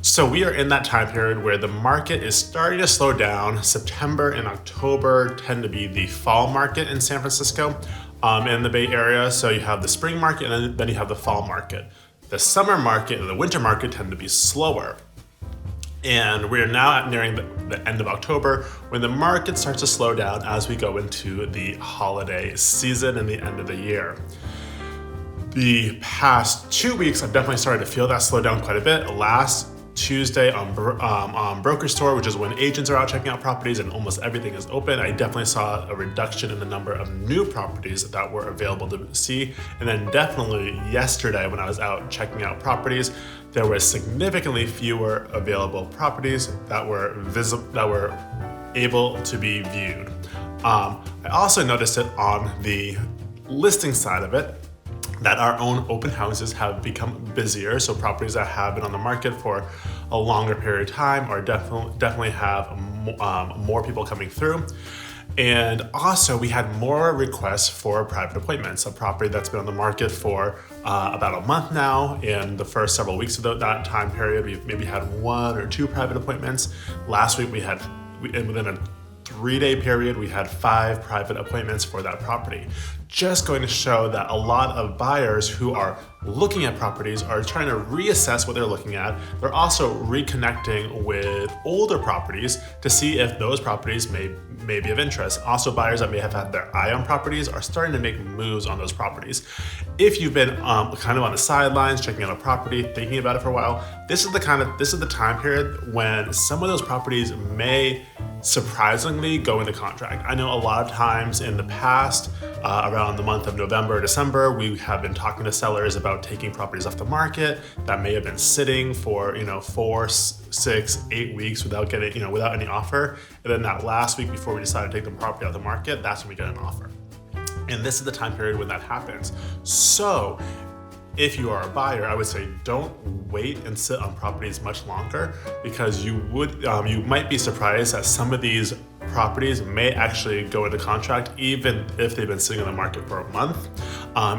So we are in that time period where the market is starting to slow down. September and October tend to be the fall market in San Francisco, in the Bay Area. So you have the spring market and then you have the fall market. The summer market and the winter market tend to be slower. And we are now nearing the end of October when the market starts to slow down as we go into the holiday season and the end of the year. The past 2 weeks, I've definitely started to feel that slow down quite a bit. Last Tuesday on Broker Store, which is when agents are out checking out properties and almost everything is open, I definitely saw a reduction in the number of new properties that were available to see. And then definitely yesterday when I was out checking out properties, there were significantly fewer available properties that were able to be viewed. I also noticed it on the listing side of it, that our own open houses have become busier. So properties that have been on the market for a longer period of time are definitely have more people coming through. And also we had more requests for private appointments. A property that's been on the market for about a month now. In the first several weeks of that time period, we've maybe had 1 or 2 private appointments. Last week within a 3-day period, we had 5 private appointments for that property. Just going to show that a lot of buyers who are looking at properties are trying to reassess what they're looking at. They're also reconnecting with older properties to see if those properties may be of interest. Also, buyers that may have had their eye on properties are starting to make moves on those properties. If you've been kind of on the sidelines, checking out a property, thinking about it for a while, this is the time period when some of those properties may surprisingly go into contract. I know a lot of times in the past, around the month of November, December, we have been talking to sellers about taking properties off the market that may have been sitting for 4, 6, 8 weeks without any offer. And then that last week before we decided to take the property off the market, that's when we get an offer. And this is the time period when that happens. So if you are a buyer, I would say don't wait and sit on properties much longer, because you might be surprised that some of these properties may actually go into contract even if they've been sitting on the market for a month.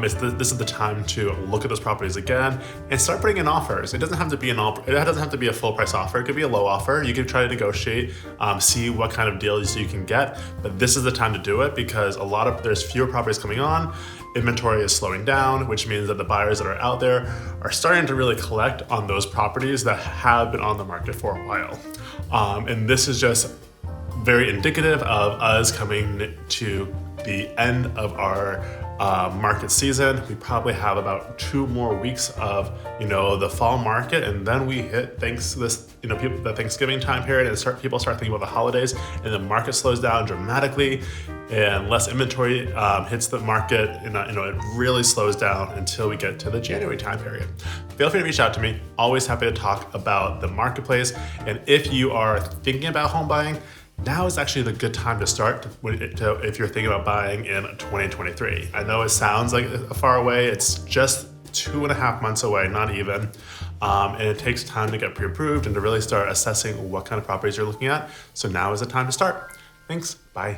This is the time to look at those properties again and start putting in offers. It doesn't have to be a full price offer. It could be a low offer. You can try to negotiate, see what kind of deals you can get, but this is the time to do it because there's fewer properties coming on. Inventory is slowing down, which means that the buyers that are out there are starting to really collect on those properties that have been on the market for a while. And this is just very indicative of us coming to the end of our market season. We probably have about 2 more weeks of the fall market, and then we hit the Thanksgiving time period, and people start thinking about the holidays, and the market slows down dramatically, and less inventory hits the market. It really slows down until we get to the January time period. Feel free to reach out to me. Always happy to talk about the marketplace, and if you are thinking about home buying, now is actually the good time to start if you're thinking about buying in 2023. I know it sounds like far away. It's just 2.5 months away, not even. And it takes time to get pre-approved and to really start assessing what kind of properties you're looking at. So now is the time to start. Thanks. Bye.